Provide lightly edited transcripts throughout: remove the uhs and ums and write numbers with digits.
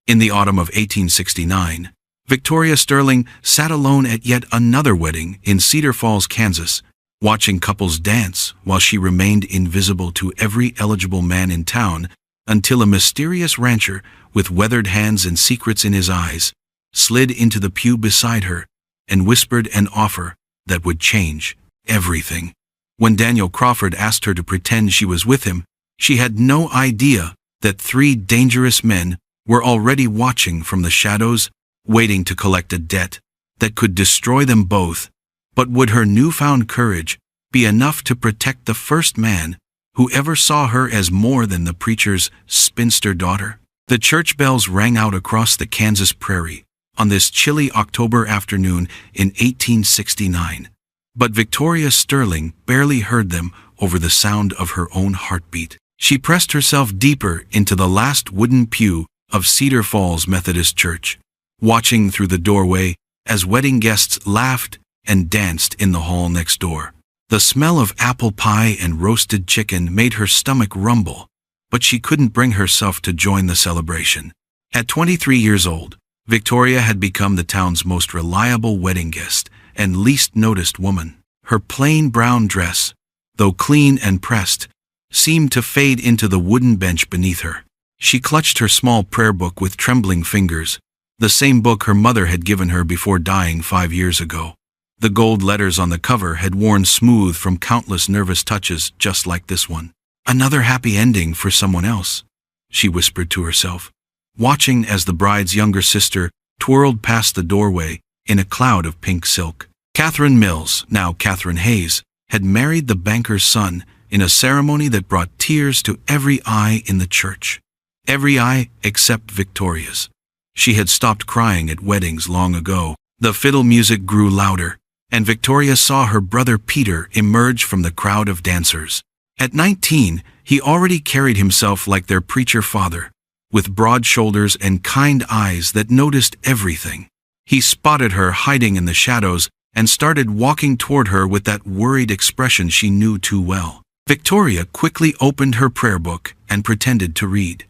In the autumn of 1869, Victoria Sterling sat alone at yet another wedding in Cedar Falls, Kansas, watching couples dance while she remained invisible to every eligible man in town until a mysterious rancher with weathered hands and secrets in his eyes slid into the pew beside her and whispered an offer that would change everything. When Daniel Crawford asked her to pretend she was with him, she had no idea that 3 dangerous men were already watching from the shadows, waiting to collect a debt that could destroy them both. But would her newfound courage be enough to protect the first man who ever saw her as more than the preacher's spinster daughter? The church bells rang out across the Kansas prairie on this chilly October afternoon in 1869. But Victoria Sterling barely heard them over the sound of her own heartbeat. She pressed herself deeper into the last wooden pew of Cedar Falls Methodist Church, watching through the doorway as wedding guests laughed and danced in the hall next door. The smell of apple pie and roasted chicken made her stomach rumble, but she couldn't bring herself to join the celebration. At 23 years old, Victoria had become the town's most reliable wedding guest and least noticed woman. Her plain brown dress, though clean and pressed, seemed to fade into the wooden bench beneath her. She clutched her small prayer book with trembling fingers, the same book her mother had given her before dying 5 years ago. The gold letters on the cover had worn smooth from countless nervous touches just like this one. Another happy ending for someone else, she whispered to herself, watching as the bride's younger sister twirled past the doorway in a cloud of pink silk. Catherine Mills, now Catherine Hayes, had married the banker's son in a ceremony that brought tears to every eye in the church. Every eye except Victoria's. She had stopped crying at weddings long ago. The fiddle music grew louder, and Victoria saw her brother Peter emerge from the crowd of dancers. At 19, he already carried himself like their preacher father, with broad shoulders and kind eyes that noticed everything. He spotted her hiding in the shadows and started walking toward her with that worried expression she knew too well. Victoria quickly opened her prayer book and pretended to read.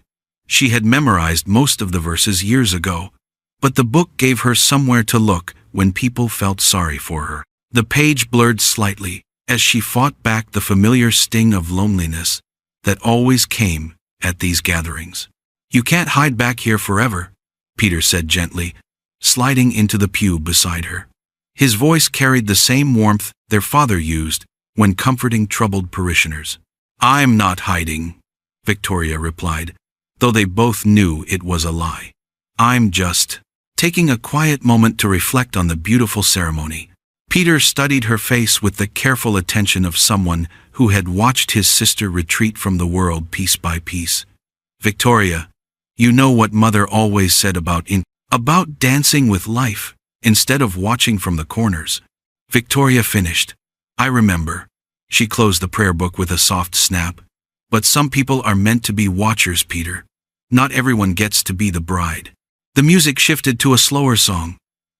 She had memorized most of the verses years ago, but the book gave her somewhere to look when people felt sorry for her. The page blurred slightly as she fought back the familiar sting of loneliness that always came at these gatherings. "You can't hide back here forever," Peter said gently, sliding into the pew beside her. His voice carried the same warmth their father used when comforting troubled parishioners. "I'm not hiding," Victoria replied, though they both knew it was a lie. "I'm just taking a quiet moment to reflect on the beautiful ceremony." Peter studied her face with the careful attention of someone who had watched his sister retreat from the world piece by piece. "Victoria, you know what Mother always said about dancing with life, instead of watching from the corners." Victoria finished. "I remember." She closed the prayer book with a soft snap. "But some people are meant to be watchers, Peter. Not everyone gets to be the bride." The music shifted to a slower song,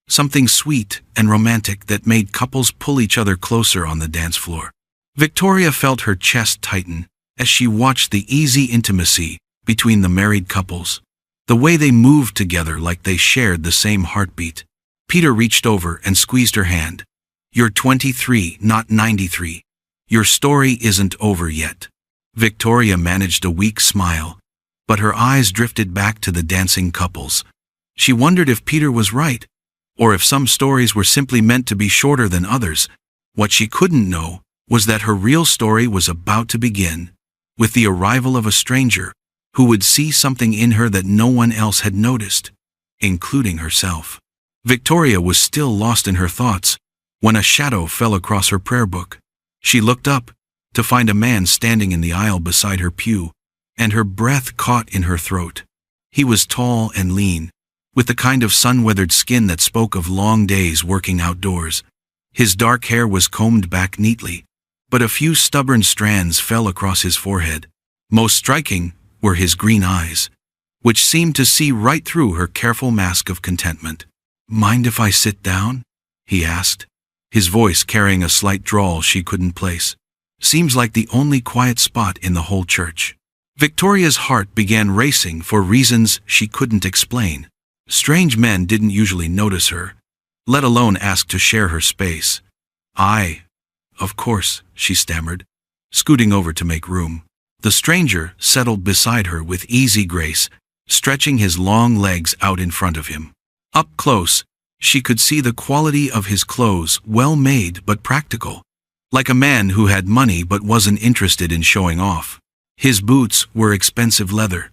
something sweet and romantic that made couples pull each other closer on the dance floor. Victoria felt her chest tighten as she watched the easy intimacy between the married couples, the way they moved together like they shared the same heartbeat. Peter reached over and squeezed her hand. "You're 23, not 93. Your story isn't over yet." Victoria managed a weak smile, but her eyes drifted back to the dancing couples. She wondered if Peter was right, or if some stories were simply meant to be shorter than others. What she couldn't know was that her real story was about to begin, with the arrival of a stranger who would see something in her that no one else had noticed, including herself. Victoria was still lost in her thoughts when a shadow fell across her prayer book. She looked up to find a man standing in the aisle beside her pew, and her breath caught in her throat. He was tall and lean, with the kind of sun-weathered skin that spoke of long days working outdoors. His dark hair was combed back neatly, but a few stubborn strands fell across his forehead. Most striking were his green eyes, which seemed to see right through her careful mask of contentment. "Mind if I sit down?" he asked, his voice carrying a slight drawl she couldn't place. "Seems like the only quiet spot in the whole church." Victoria's heart began racing for reasons she couldn't explain. Strange men didn't usually notice her, let alone ask to share her space. Of course, she stammered, scooting over to make room. The stranger settled beside her with easy grace, stretching his long legs out in front of him. Up close, she could see the quality of his clothes, well made but practical, like a man who had money but wasn't interested in showing off. His boots were expensive leather,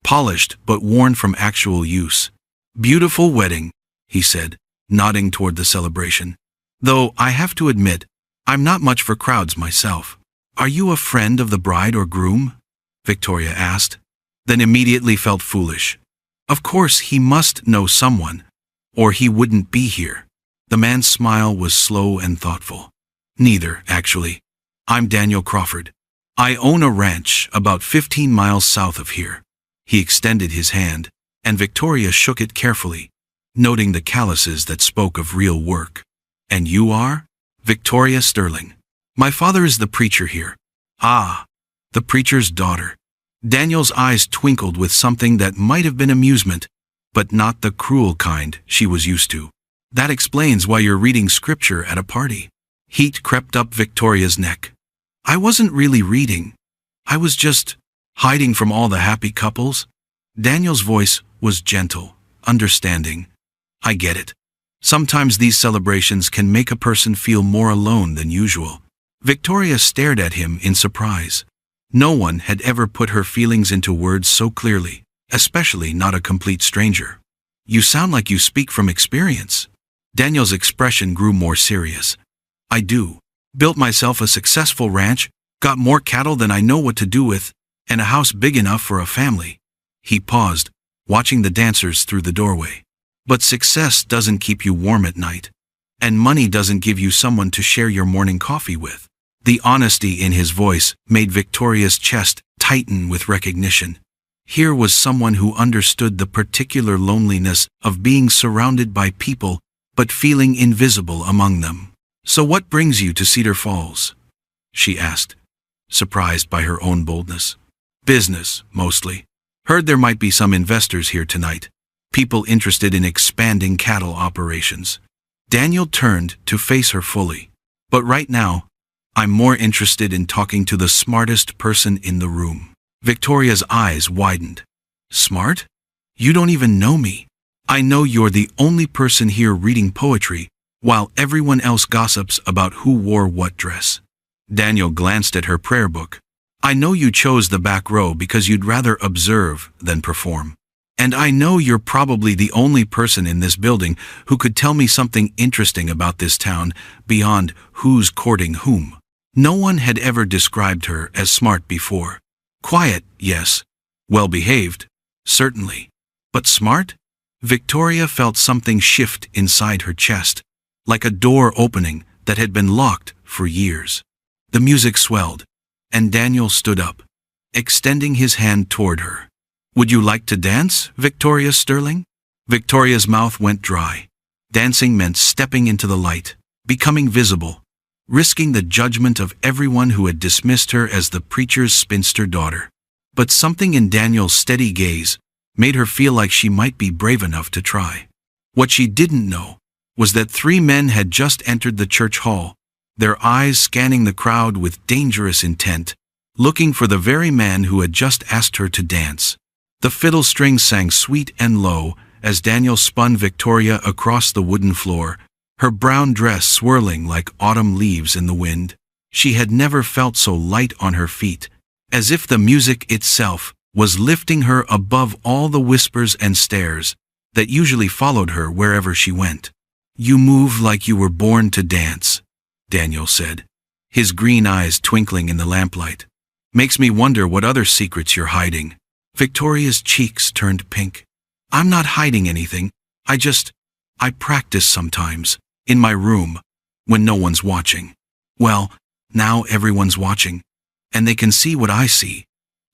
polished but worn from actual use. "Beautiful wedding," he said, nodding toward the celebration. "Though I have to admit, I'm not much for crowds myself." "Are you a friend of the bride or groom?" Victoria asked, then immediately felt foolish. Of course he must know someone, or he wouldn't be here. The man's smile was slow and thoughtful. "Neither, actually. I'm Daniel Crawford. I own a ranch about 15 miles south of here." He extended his hand, and Victoria shook it carefully, noting the calluses that spoke of real work. "And you are?" "Victoria Sterling. My father is the preacher here." "Ah, the preacher's daughter." Daniel's eyes twinkled with something that might have been amusement, but not the cruel kind she was used to. "That explains why you're reading scripture at a party." Heat crept up Victoria's neck. "I wasn't really reading. I was just hiding from all the happy couples." Daniel's voice was gentle, understanding. "I get it. Sometimes these celebrations can make a person feel more alone than usual." Victoria stared at him in surprise. No one had ever put her feelings into words so clearly, especially not a complete stranger. "You sound like you speak from experience." Daniel's expression grew more serious. "I do. Built myself a successful ranch, got more cattle than I know what to do with, and a house big enough for a family." He paused, watching the dancers through the doorway. "But success doesn't keep you warm at night, and money doesn't give you someone to share your morning coffee with." The honesty in his voice made Victoria's chest tighten with recognition. Here was someone who understood the particular loneliness of being surrounded by people but feeling invisible among them. "So what brings you to Cedar Falls?" she asked, surprised by her own boldness. "Business, mostly. Heard there might be some investors here tonight. People interested in expanding cattle operations." Daniel turned to face her fully. "But right now, I'm more interested in talking to the smartest person in the room." Victoria's eyes widened. "Smart? You don't even know me. I know you're the only person here reading poetry, while everyone else gossips about who wore what dress." Daniel glanced at her prayer book. "I know you chose the back row because you'd rather observe than perform. And I know you're probably the only person in this building who could tell me something interesting about this town beyond who's courting whom." No one had ever described her as smart before. Quiet, yes. Well-behaved, certainly. But smart? Victoria felt something shift inside her chest, like a door opening that had been locked for years. The music swelled, and Daniel stood up, extending his hand toward her. "Would you like to dance, Victoria Sterling?" Victoria's mouth went dry. Dancing meant stepping into the light, becoming visible, risking the judgment of everyone who had dismissed her as the preacher's spinster daughter. But something in Daniel's steady gaze made her feel like she might be brave enough to try. What she didn't know was that 3 men had just entered the church hall, their eyes scanning the crowd with dangerous intent, looking for the very man who had just asked her to dance. The fiddle strings sang sweet and low as Daniel spun Victoria across the wooden floor, her brown dress swirling like autumn leaves in the wind. She had never felt so light on her feet, as if the music itself was lifting her above all the whispers and stares that usually followed her wherever she went. "You move like you were born to dance," Daniel said, his green eyes twinkling in the lamplight. "Makes me wonder what other secrets you're hiding." Victoria's cheeks turned pink. "I'm not hiding anything. I practice sometimes, in my room, when no one's watching. Well, now everyone's watching, and they can see what I see.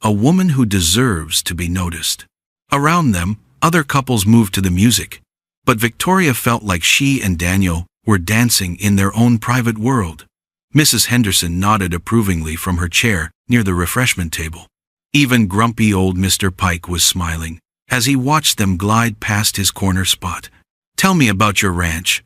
A woman who deserves to be noticed." Around them, other couples moved to the music, but Victoria felt like she and Daniel were dancing in their own private world. Mrs. Henderson nodded approvingly from her chair near the refreshment table. Even grumpy old Mr. Pike was smiling as he watched them glide past his corner spot. "Tell me about your ranch,"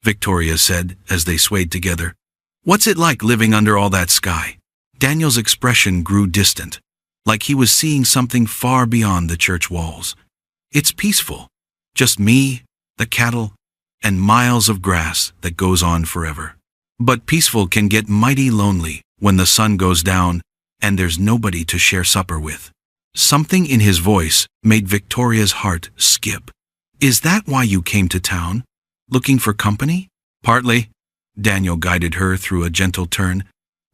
Victoria said as they swayed together. "What's it like living under all that sky?" Daniel's expression grew distant, like he was seeing something far beyond the church walls. "It's peaceful. Just me, the cattle, and miles of grass that goes on forever. But peaceful can get mighty lonely when the sun goes down and there's nobody to share supper with." Something in his voice made Victoria's heart skip. "Is that why you came to town? Looking for company?" "Partly," Daniel guided her through a gentle turn.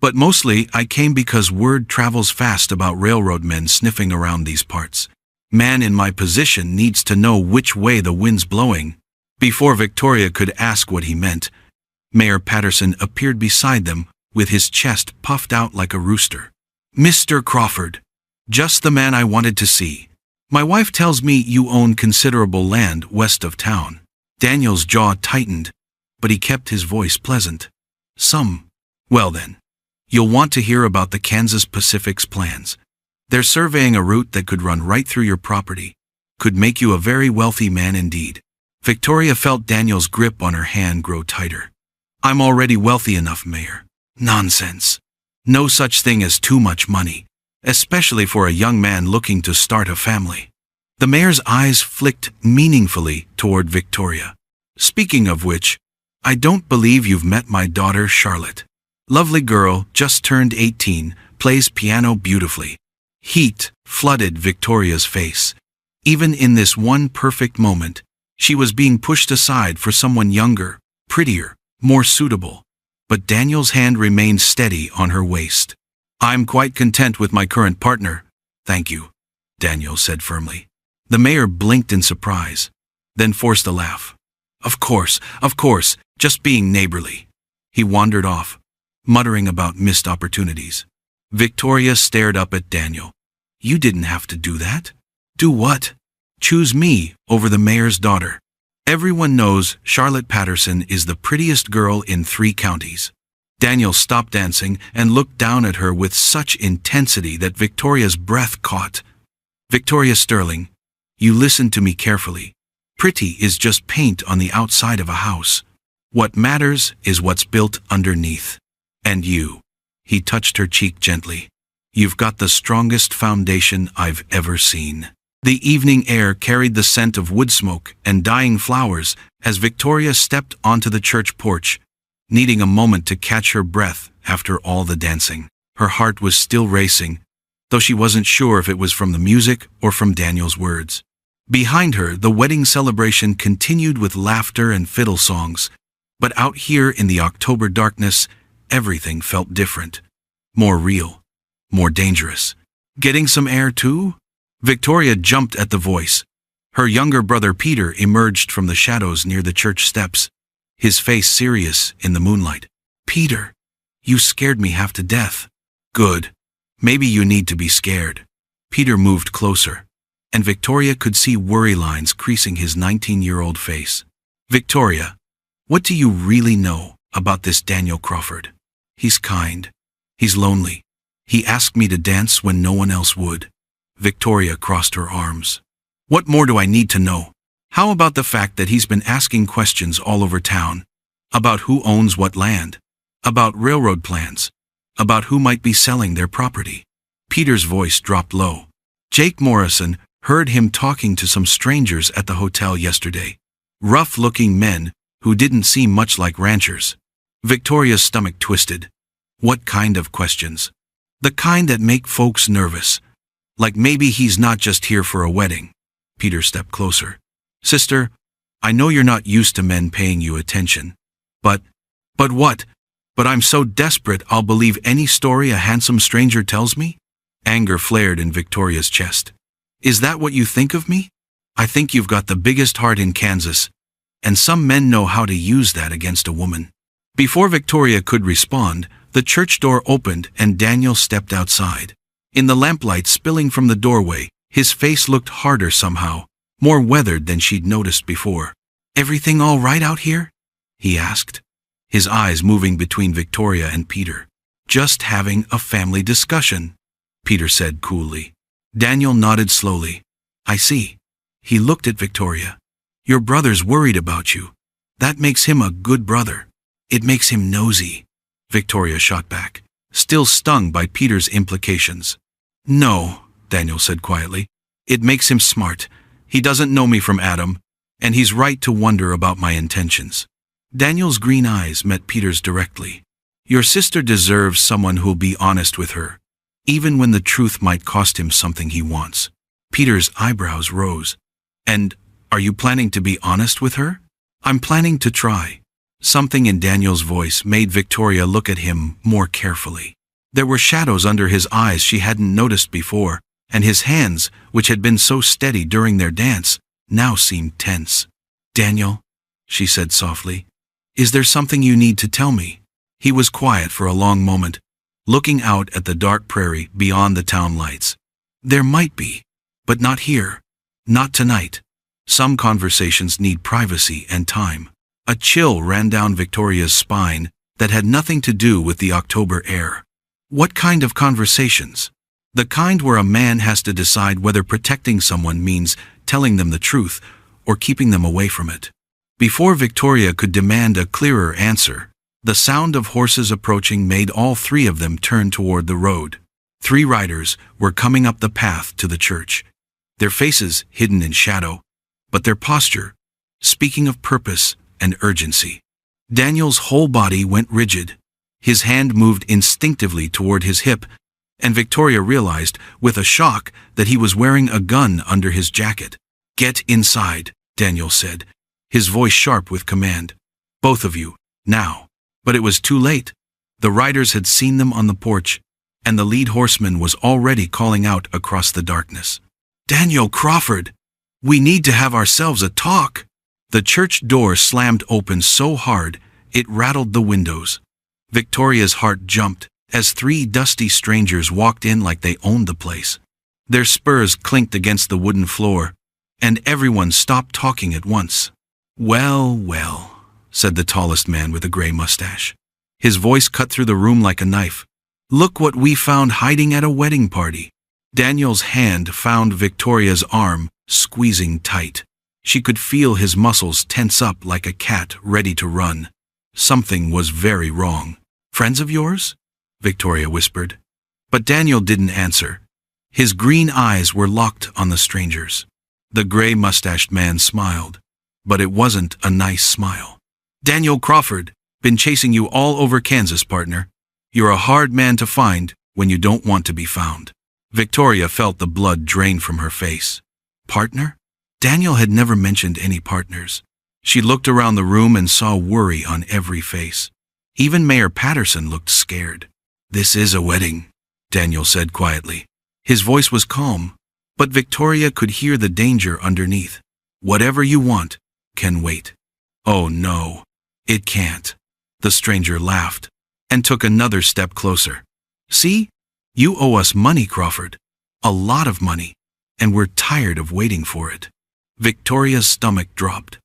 "But mostly I came because word travels fast about railroad men sniffing around these parts. Man in my position needs to know which way the wind's blowing." Before Victoria could ask what he meant, Mayor Patterson appeared beside them with his chest puffed out like a rooster. "Mr. Crawford, just the man I wanted to see. My wife tells me you own considerable land west of town." Daniel's jaw tightened, but he kept his voice pleasant. "Some. Well then, you'll want to hear about the Kansas Pacific's plans. They're surveying a route that could run right through your property. Could make you a very wealthy man indeed." Victoria felt Daniel's grip on her hand grow tighter. "I'm already wealthy enough, Mayor." "Nonsense. No such thing as too much money, especially for a young man looking to start a family." The mayor's eyes flicked meaningfully toward Victoria. "Speaking of which, I don't believe you've met my daughter Charlotte. Lovely girl, just turned 18, plays piano beautifully." Heat flooded Victoria's face. Even in this one perfect moment, she was being pushed aside for someone younger, prettier, more suitable. But Daniel's hand remained steady on her waist. "I'm quite content with my current partner, thank you," Daniel said firmly. The mayor blinked in surprise, then forced a laugh. Of course, just being neighborly." He wandered off, muttering about missed opportunities. Victoria stared up at Daniel. "You didn't have to do that." "Do what?" "Choose me over the mayor's daughter. Everyone knows Charlotte Patterson is the prettiest girl in 3 counties. Daniel stopped dancing and looked down at her with such intensity that Victoria's breath caught. "Victoria Sterling, you listen to me carefully. Pretty is just paint on the outside of a house. What matters is what's built underneath. And you," he touched her cheek gently, "you've got the strongest foundation I've ever seen." The evening air carried the scent of wood smoke and dying flowers as Victoria stepped onto the church porch, needing a moment to catch her breath after all the dancing. Her heart was still racing, though she wasn't sure if it was from the music or from Daniel's words. Behind her, the wedding celebration continued with laughter and fiddle songs, but out here in the October darkness, everything felt different. More real. More dangerous. "Getting some air too?" Victoria jumped at the voice. Her younger brother Peter emerged from the shadows near the church steps, his face serious in the moonlight. "Peter, you scared me half to death." "Good. Maybe you need to be scared." Peter moved closer, and Victoria could see worry lines creasing his 19-year-old face. "Victoria, what do you really know about this Daniel Crawford? He's kind. He's lonely. He asked me to dance when no one else would." Victoria crossed her arms. "What more do I need to know? How about the fact that he's been asking questions all over town? About who owns what land? About railroad plans? About who might be selling their property?" Peter's voice dropped low. "Jake Morrison heard him talking to some strangers at the hotel yesterday. Rough-looking men who didn't seem much like ranchers." Victoria's stomach twisted. What kind of questions? The kind that make folks nervous. Like maybe he's not just here for a wedding. Peter stepped closer. "Sister, I know you're not used to men paying you attention. But what? But I'm so desperate I'll believe any story a handsome stranger tells me?" Anger flared in Victoria's chest. "Is that what you think of me? I think you've got the biggest heart in Kansas, and some men know how to use that against a woman." Before Victoria could respond, the church door opened and Daniel stepped outside. In the lamplight spilling from the doorway, his face looked harder somehow, more weathered than she'd noticed before. "Everything all right out here?" he asked, his eyes moving between Victoria and Peter. "Just having a family discussion," Peter said coolly. Daniel nodded slowly. I see. He looked at Victoria. Your brother's worried about you. That makes him a good brother. It makes him nosy. Victoria shot back, still stung by Peter's implications. No, Daniel said quietly. It makes him smart. He doesn't know me from Adam, and he's right to wonder about my intentions. Daniel's green eyes met Peter's directly. Your sister deserves someone who'll be honest with her, even when the truth might cost him something he wants. Peter's eyebrows rose. And are you planning to be honest with her? I'm planning to try. Something in Daniel's voice made Victoria look at him more carefully. There were shadows under his eyes she hadn't noticed before, and his hands, which had been so steady during their dance, now seemed tense. Daniel, she said softly, is there something you need to tell me? He was quiet for a long moment, looking out at the dark prairie beyond the town lights. There might be, but not here. Not tonight. Some conversations need privacy and time. A chill ran down Victoria's spine that had nothing to do with the October air. What kind of conversations? The kind where a man has to decide whether protecting someone means telling them the truth or keeping them away from it. Before Victoria could demand a clearer answer, the sound of horses approaching made all three of them turn toward the road. 3 riders were coming up the path to the church, their faces hidden in shadow, but their posture, speaking of purpose and urgency. Daniel's whole body went rigid. His hand moved instinctively toward his hip, and Victoria realized, with a shock, that he was wearing a gun under his jacket. Get inside, Daniel said, his voice sharp with command. Both of you, now. But it was too late. The riders had seen them on the porch, and the lead horseman was already calling out across the darkness. Daniel Crawford! We need to have ourselves a talk! The church door slammed open so hard, it rattled the windows. Victoria's heart jumped as 3 dusty strangers walked in like they owned the place. Their spurs clinked against the wooden floor, and everyone stopped talking at once. Well, well, said the tallest man with a gray mustache. His voice cut through the room like a knife. Look what we found hiding at a wedding party. Daniel's hand found Victoria's arm, squeezing tight. She could feel his muscles tense up like a cat ready to run. Something was very wrong. Friends of yours? Victoria whispered. But Daniel didn't answer. His green eyes were locked on the strangers. The gray-mustached man smiled, but it wasn't a nice smile. Daniel Crawford, been chasing you all over Kansas, partner. You're a hard man to find when you don't want to be found. Victoria felt the blood drain from her face. Partner? Daniel had never mentioned any partners. She looked around the room and saw worry on every face. Even Mayor Patterson looked scared. This is a wedding, Daniel said quietly. His voice was calm, but Victoria could hear the danger underneath. Whatever you want can wait. Oh no, it can't. The stranger laughed and took another step closer. See? You owe us money, Crawford. A lot of money, and we're tired of waiting for it. Victoria's stomach dropped.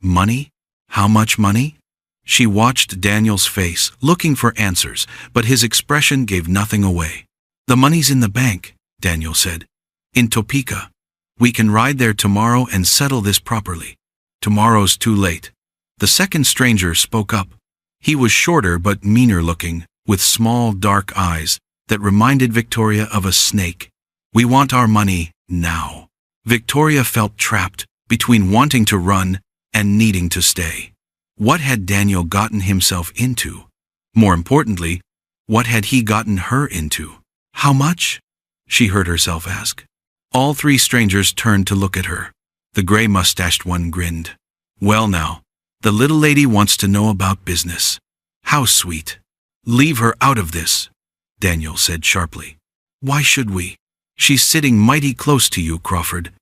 Money? How much money? She watched Daniel's face, looking for answers, but his expression gave nothing away. The money's in the bank, Daniel said. In Topeka. We can ride there tomorrow and settle this properly. Tomorrow's too late. The second stranger spoke up. He was shorter but meaner looking, with small dark eyes that reminded Victoria of a snake. We want our money now. Victoria felt trapped between wanting to run and needing to stay. What had Daniel gotten himself into? More importantly, what had he gotten her into? How much? She heard herself ask. All 3 strangers turned to look at her. The gray-mustached one grinned. Well now, the little lady wants to know about business. How sweet. Leave her out of this, Daniel said sharply. Why should we? She's sitting mighty close to you, Crawford.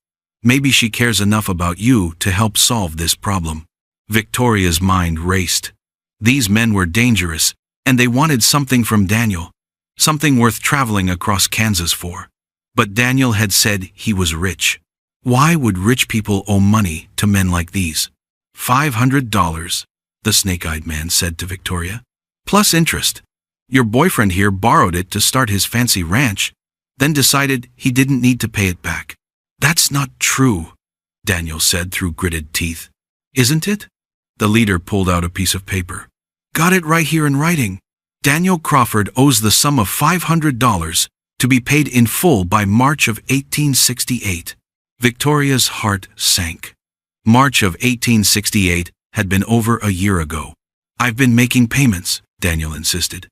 Maybe she cares enough about you to help solve this problem. Victoria's mind raced. These men were dangerous, and they wanted something from Daniel, something worth traveling across Kansas for. But Daniel had said he was rich. Why would rich people owe money to men like these? $500, the snake-eyed man said to Victoria. Plus interest. Your boyfriend here borrowed it to start his fancy ranch. then decided he didn't need to pay it back. That's not true, Daniel said through gritted teeth. Isn't it? The leader pulled out a piece of paper. Got it right here in writing. Daniel Crawford owes the sum of $500 to be paid in full by March of 1868. Victoria's heart sank. March of 1868 had been over a year ago. I've been making payments, Daniel insisted.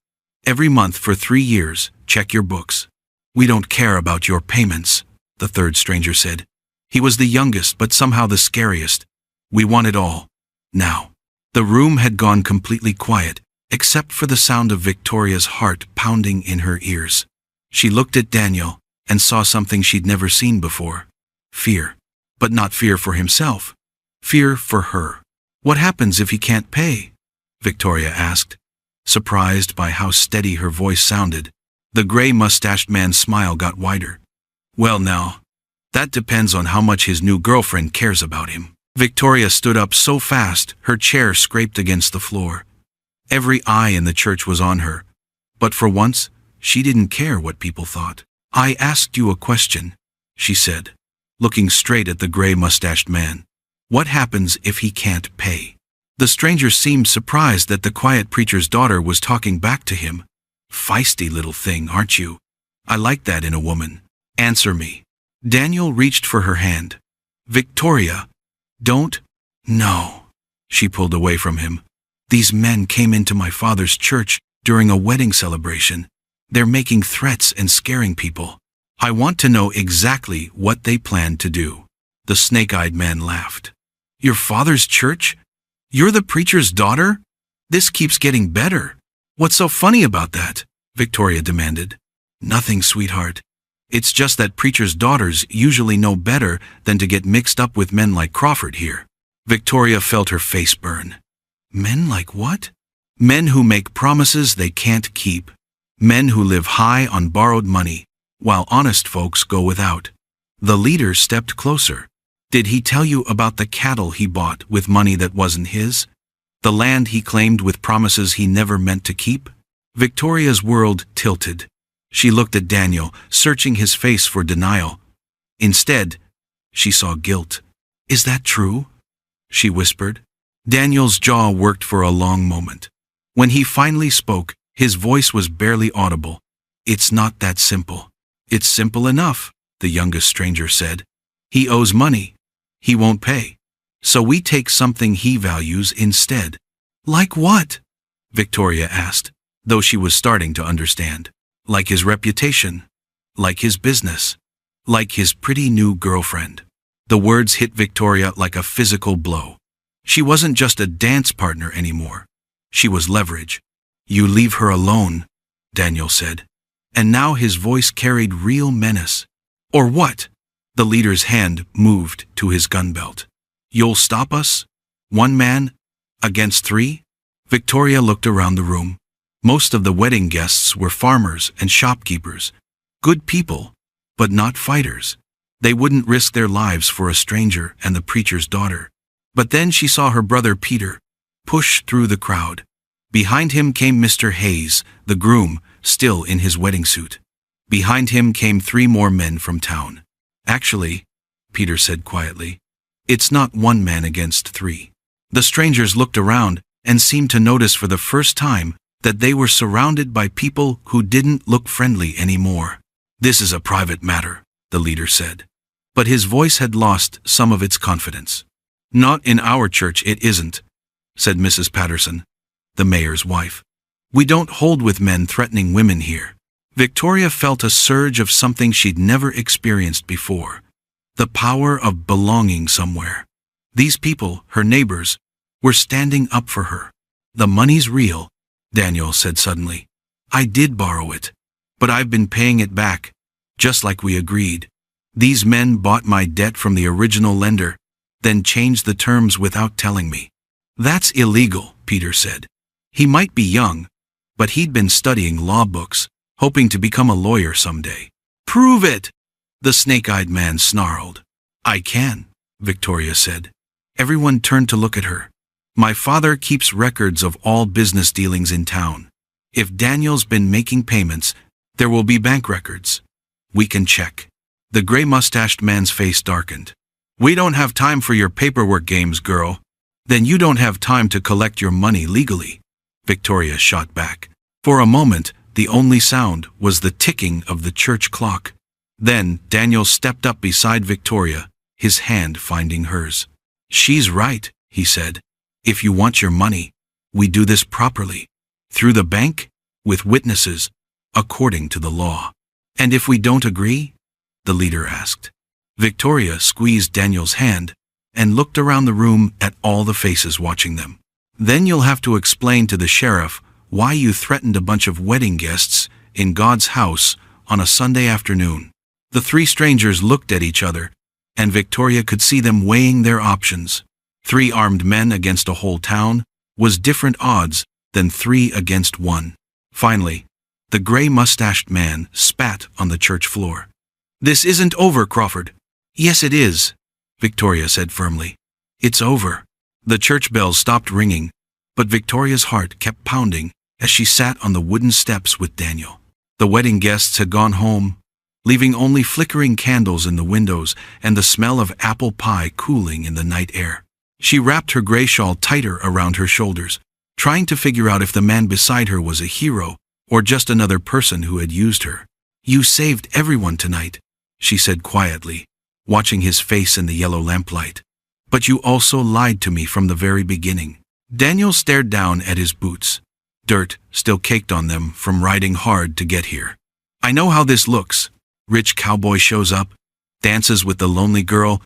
Every month for 3 years, check your books. We don't care about your payments, the third stranger said. He was the youngest but somehow the scariest. We want it all. Now. The room had gone completely quiet, except for the sound of Victoria's heart pounding in her ears. She looked at Daniel and saw something she'd never seen before. Fear. But not fear for himself. Fear for her. What happens if he can't pay? Victoria asked, surprised by how steady her voice sounded. The gray-mustached man's smile got wider. Well now, that depends on how much his new girlfriend cares about him. Victoria stood up so fast her chair scraped against the floor. Every eye in the church was on her, but for once, she didn't care what people thought. I asked you a question, she said, looking straight at the gray-mustached man. What happens if he can't pay? The stranger seemed surprised that the quiet preacher's daughter was talking back to him. Feisty little thing, aren't you? I like that in a woman. Answer me. Daniel reached for her hand. Victoria, don't. No. She pulled away from him. These men came into my father's church during a wedding celebration. They're making threats and scaring people. I want to know exactly what they plan to do. The snake-eyed man laughed. Your father's church? You're the preacher's daughter? This keeps getting better. What's so funny about that? Victoria demanded. Nothing, sweetheart. It's just that preachers' daughters usually know better than to get mixed up with men like Crawford here. Victoria felt her face burn. Men like what? Men who make promises they can't keep. Men who live high on borrowed money, while honest folks go without. The leader stepped closer. Did he tell you about the cattle he bought with money that wasn't his? The land he claimed with promises he never meant to keep? Victoria's world tilted. She looked at Daniel, searching his face for denial. Instead, she saw guilt. Is that true? She whispered. Daniel's jaw worked for a long moment. When he finally spoke, his voice was barely audible. It's not that simple. It's simple enough, the youngest stranger said. He owes money. He won't pay. So we take something he values instead. Like what? Victoria asked, though she was starting to understand. Like his reputation. Like his business. Like his pretty new girlfriend. The words hit Victoria like a physical blow. She wasn't just a dance partner anymore. She was leverage. You leave her alone, Daniel said. And now his voice carried real menace. Or what? The leader's hand moved to his gun belt. You'll stop us? 1 man? Against 3? Victoria looked around the room. Most of the wedding guests were farmers and shopkeepers. Good people, but not fighters. They wouldn't risk their lives for a stranger and the preacher's daughter. But then she saw her brother Peter push through the crowd. Behind him came Mr. Hayes, the groom, still in his wedding suit. Behind him came 3 more men from town. Actually, Peter said quietly, it's not 1 man against 3. The strangers looked around and seemed to notice for the first time that they were surrounded by people who didn't look friendly anymore. This is a private matter, the leader said. But his voice had lost some of its confidence. Not in our church it isn't, said Mrs. Patterson, the mayor's wife. We don't hold with men threatening women here. Victoria felt a surge of something she'd never experienced before. The power of belonging somewhere. These people, her neighbors, were standing up for her. The money's real, Daniel said suddenly. I did borrow it, but I've been paying it back, just like we agreed. These men bought my debt from the original lender, then changed the terms without telling me. That's illegal, Peter said. He might be young, but he'd been studying law books, hoping to become a lawyer someday. Prove it! The snake-eyed man snarled. I can, Victoria said. Everyone turned to look at her. My father keeps records of all business dealings in town. If Daniel's been making payments, there will be bank records. We can check. The gray-mustached man's face darkened. We don't have time for your paperwork games, girl. Then you don't have time to collect your money legally, Victoria shot back. For a moment, the only sound was the ticking of the church clock. Then Daniel stepped up beside Victoria, his hand finding hers. She's right, he said. If you want your money, we do this properly. Through the bank, with witnesses, according to the law. And if we don't agree? The leader asked. Victoria squeezed Daniel's hand and looked around the room at all the faces watching them. Then you'll have to explain to the sheriff why you threatened a bunch of wedding guests in God's house on a Sunday afternoon. The three strangers looked at each other, and Victoria could see them weighing their options. 3 armed men against a whole town was different odds than 3 against 1. Finally, the gray-mustached man spat on the church floor. This isn't over, Crawford. Yes, it is, Victoria said firmly. It's over. The church bells stopped ringing, but Victoria's heart kept pounding as she sat on the wooden steps with Daniel. The wedding guests had gone home, leaving only flickering candles in the windows and the smell of apple pie cooling in the night air. She wrapped her gray shawl tighter around her shoulders, trying to figure out if the man beside her was a hero or just another person who had used her. You saved everyone tonight, she said quietly, watching his face in the yellow lamplight. But you also lied to me from the very beginning. Daniel stared down at his boots. Dirt still caked on them from riding hard to get here. I know how this looks. Rich cowboy shows up, dances with the lonely girl,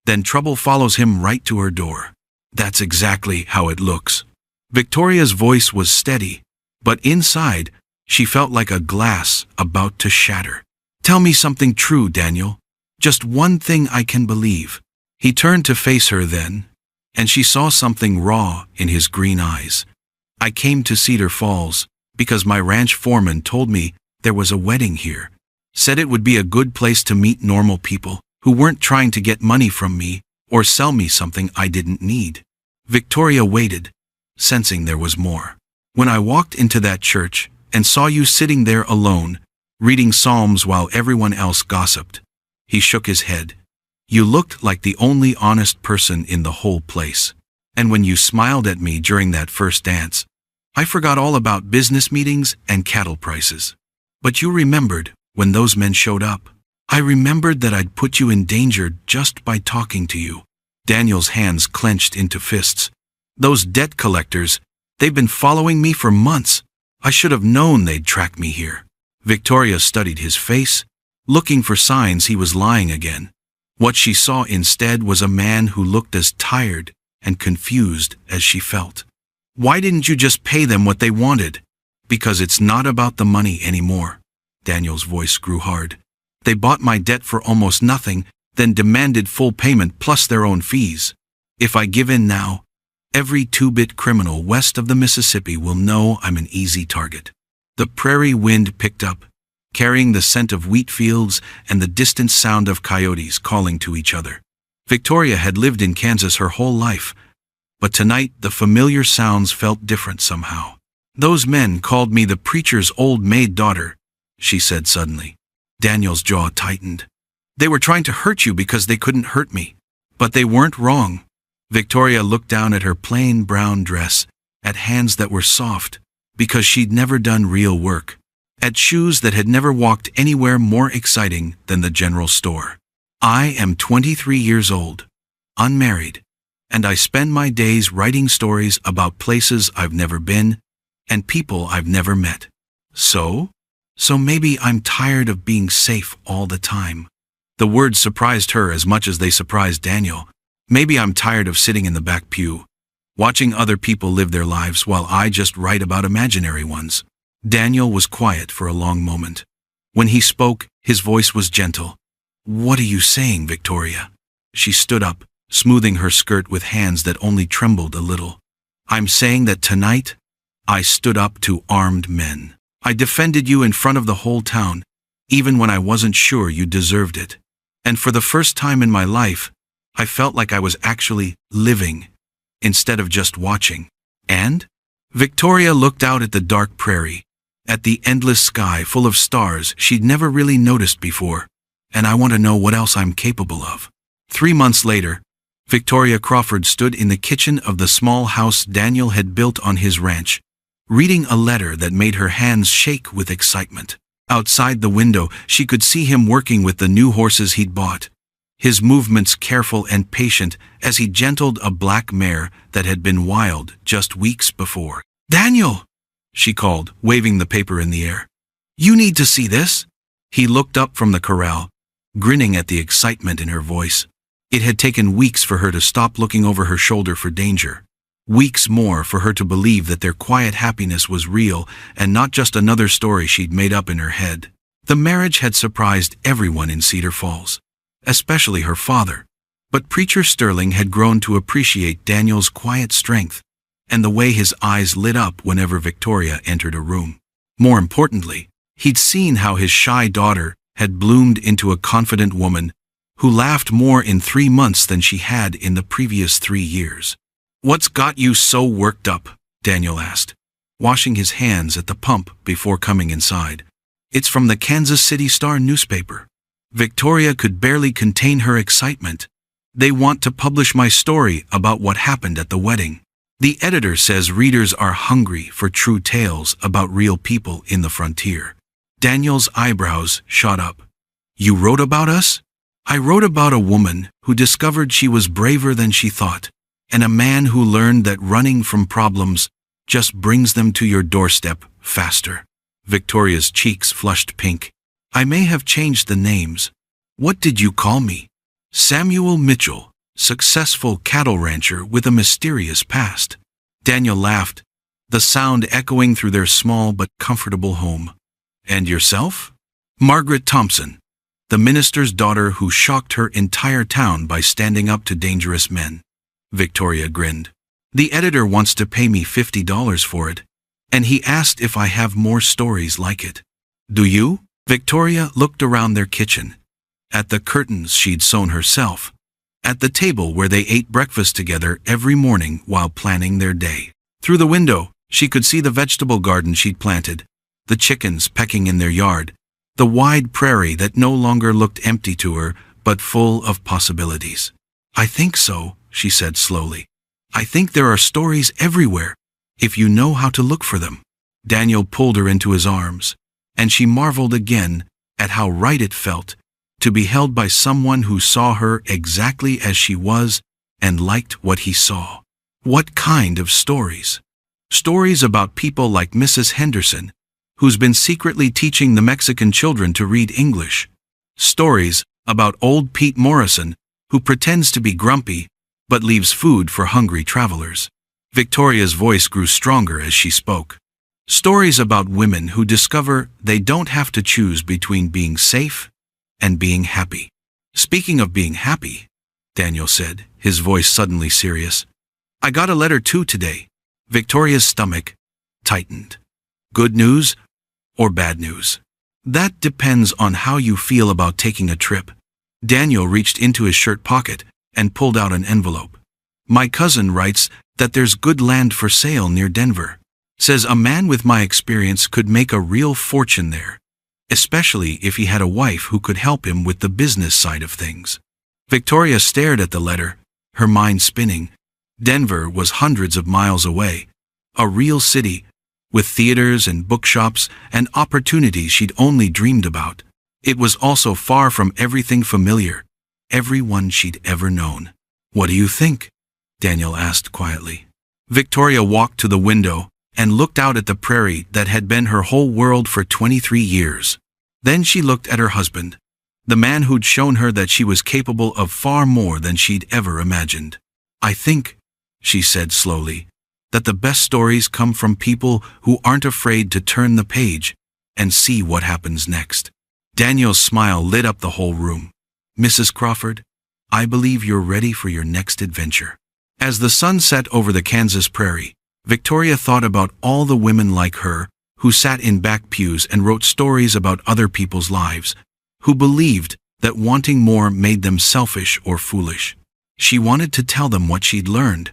then trouble follows him right to her door. That's exactly how it looks. Victoria's voice was steady, but inside, she felt like a glass about to shatter. Tell me something true, Daniel. Just one thing I can believe. He turned to face her then, and she saw something raw in his green eyes. I came to Cedar Falls because my ranch foreman told me there was a wedding here. Said it would be a good place to meet normal people who weren't trying to get money from me or sell me something I didn't need. Victoria waited, sensing there was more. When I walked into that church and saw you sitting there alone, reading psalms while everyone else gossiped. He shook his head. You looked like the only honest person in the whole place. And when you smiled at me during that first dance, I forgot all about business meetings and cattle prices. But you remembered when those men showed up. I remembered that I'd put you in danger just by talking to you. Daniel's hands clenched into fists. Those debt collectors, they've been following me for months. I should have known they'd track me here. Victoria studied his face, looking for signs he was lying again. What she saw instead was a man who looked as tired and confused as she felt. Why didn't you just pay them what they wanted? Because it's not about the money anymore. Daniel's voice grew hard. They bought my debt for almost nothing, then demanded full payment plus their own fees. If I give in now, every 2-bit criminal west of the Mississippi will know I'm an easy target. The prairie wind picked up, carrying the scent of wheat fields and the distant sound of coyotes calling to each other. Victoria had lived in Kansas her whole life, but tonight the familiar sounds felt different somehow. Those men called me the preacher's old maid daughter, she said suddenly. Daniel's jaw tightened. They were trying to hurt you because they couldn't hurt me. But they weren't wrong. Victoria looked down at her plain brown dress, at hands that were soft, because she'd never done real work, at shoes that had never walked anywhere more exciting than the general store. I am 23 years old, unmarried, and I spend my days writing stories about places I've never been and people I've never met. So maybe I'm tired of being safe all the time. The words surprised her as much as they surprised Daniel. Maybe I'm tired of sitting in the back pew, watching other people live their lives while I just write about imaginary ones. Daniel was quiet for a long moment. When he spoke, his voice was gentle. What are you saying, Victoria? She stood up, smoothing her skirt with hands that only trembled a little. I'm saying that tonight, I stood up to armed men. I defended you in front of the whole town, even when I wasn't sure you deserved it. And for the first time in my life, I felt like I was actually living, instead of just watching. And? Victoria looked out at the dark prairie, at the endless sky full of stars she'd never really noticed before, and I want to know what else I'm capable of. 3 months later, Victoria Crawford stood in the kitchen of the small house Daniel had built on his ranch, reading a letter that made her hands shake with excitement. Outside the window, she could see him working with the new horses he'd bought, his movements careful and patient as he gentled a black mare that had been wild just weeks before. "Daniel!" she called, waving the paper in the air. "You need to see this." He looked up from the corral, grinning at the excitement in her voice. It had taken weeks for her to stop looking over her shoulder for danger. Weeks more for her to believe that their quiet happiness was real and not just another story she'd made up in her head. The marriage had surprised everyone in Cedar Falls, especially her father. But Preacher Sterling had grown to appreciate Daniel's quiet strength and the way his eyes lit up whenever Victoria entered a room. More importantly, he'd seen how his shy daughter had bloomed into a confident woman who laughed more in 3 months than she had in the previous 3 years. "What's got you so worked up?" Daniel asked, washing his hands at the pump before coming inside. "It's from the Kansas City Star newspaper." Victoria could barely contain her excitement. "They want to publish my story about what happened at the wedding. The editor says readers are hungry for true tales about real people in the frontier." Daniel's eyebrows shot up. "You wrote about us?" "I wrote about a woman who discovered she was braver than she thought, and a man who learned that running from problems just brings them to your doorstep faster." Victoria's cheeks flushed pink. "I may have changed the names. What did you call me?" "Samuel Mitchell, successful cattle rancher with a mysterious past." Daniel laughed, the sound echoing through their small but comfortable home. "And yourself?" "Margaret Thompson, the minister's daughter who shocked her entire town by standing up to dangerous men." Victoria grinned. "The editor wants to pay me $50 for it, and he asked if I have more stories like it." "Do you?" Victoria looked around their kitchen, at the curtains she'd sewn herself, at the table where they ate breakfast together every morning while planning their day. Through the window, she could see the vegetable garden she'd planted, the chickens pecking in their yard, the wide prairie that no longer looked empty to her but full of possibilities. "I think so," she said slowly. "I think there are stories everywhere, if you know how to look for them." Daniel pulled her into his arms, and she marveled again at how right it felt to be held by someone who saw her exactly as she was and liked what he saw. What kind of stories? Stories about people like Mrs. Henderson, who's been secretly teaching the Mexican children to read English. Stories about old Pete Morrison, who pretends to be grumpy but leaves food for hungry travelers. Victoria's voice grew stronger as she spoke. Stories about women who discover they don't have to choose between being safe and being happy. "Speaking of being happy," Daniel said, his voice suddenly serious, "I got a letter too today." Victoria's stomach tightened. "Good news or bad news?" "That depends on how you feel about taking a trip." Daniel reached into his shirt pocket and pulled out an envelope. "My cousin writes that there's good land for sale near Denver. Says a man with my experience could make a real fortune there, especially if he had a wife who could help him with the business side of things." Victoria stared at the letter, her mind spinning. Denver was hundreds of miles away, a real city, with theaters and bookshops and opportunities she'd only dreamed about. It was also far from everything familiar, everyone she'd ever known. "What do you think?" Daniel asked quietly. Victoria walked to the window and looked out at the prairie that had been her whole world for 23 years. Then she looked at her husband, the man who'd shown her that she was capable of far more than she'd ever imagined. "I think," she said slowly, "that the best stories come from people who aren't afraid to turn the page and see what happens next." Daniel's smile lit up the whole room. "Mrs. Crawford, I believe you're ready for your next adventure." As the sun set over the Kansas prairie, Victoria thought about all the women like her who sat in back pews and wrote stories about other people's lives, who believed that wanting more made them selfish or foolish. She wanted to tell them what she'd learned,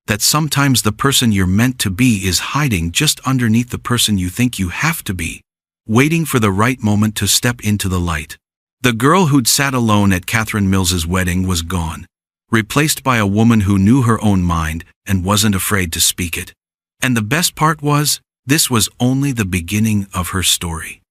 that sometimes the person you're meant to be is hiding just underneath the person you think you have to be, waiting for the right moment to step into the light. The girl who'd sat alone at Catherine Mills's wedding was gone, replaced by a woman who knew her own mind and wasn't afraid to speak it. And the best part was, this was only the beginning of her story.